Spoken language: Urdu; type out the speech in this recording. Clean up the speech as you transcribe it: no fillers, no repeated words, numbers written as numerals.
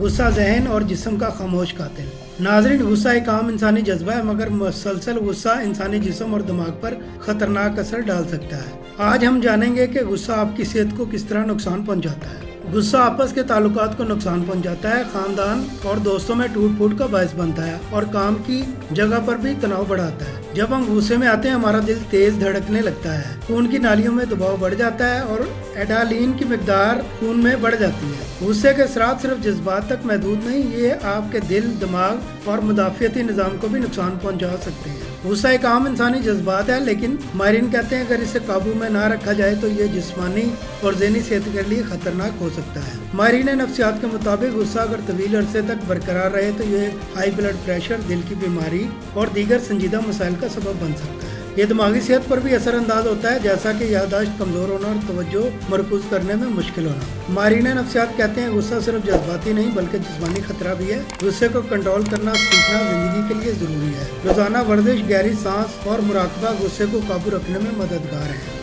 غصہ ذہن اور جسم کا خاموش قاتل۔ ناظرین، غصہ ایک عام انسانی جذبہ ہے، مگر مسلسل غصہ انسانی جسم اور دماغ پر خطرناک اثر ڈال سکتا ہے۔ آج ہم جانیں گے کہ غصہ آپ کی صحت کو کس طرح نقصان پہنچاتا ہے۔ غصہ آپس کے تعلقات کو نقصان پہنچاتا ہے، خاندان اور دوستوں میں ٹوٹ پھوٹ کا باعث بنتا ہے اور کام کی جگہ پر بھی تناؤ بڑھاتا ہے۔ جب ہم غصے میں آتے ہیں ہمارا دل تیز دھڑکنے لگتا ہے، خون کی نالیوں میں دباؤ بڑھ جاتا ہے اور ایڈرینالین کی مقدار خون میں بڑھ جاتی ہے۔ غصے کے اثرات صرف جذبات تک محدود نہیں، یہ آپ کے دل، دماغ اور مدافعتی نظام کو بھی نقصان پہنچا سکتے ہیں۔ غصہ ایک عام انسانی جذبات ہے، لیکن ماہرین کہتے ہیں اگر اسے قابو میں نہ رکھا جائے تو یہ جسمانی اور ذہنی صحت کے لیے خطرناک ہو سکتا ہے۔ ماہرین نفسیات کے مطابق غصہ اگر طویل عرصے تک برقرار رہے تو یہ ہائی بلڈ پریشر، دل کی بیماری اور دیگر سنجیدہ مسائل کا سبب بن سکتا ہے۔ یہ دماغی صحت پر بھی اثر انداز ہوتا ہے، جیسا کہ یادداشت کمزور ہونا اور توجہ مرکوز کرنے میں مشکل ہونا۔ ماہرین نفسیات کہتے ہیں غصہ صرف جذباتی نہیں بلکہ جسمانی خطرہ بھی ہے۔ غصے کو کنٹرول کرنا سیکھنا زندگی کے لیے ضروری ہے۔ روزانہ ورزش، گہری سانس اور مراقبہ غصے کو قابو رکھنے میں مددگار ہے۔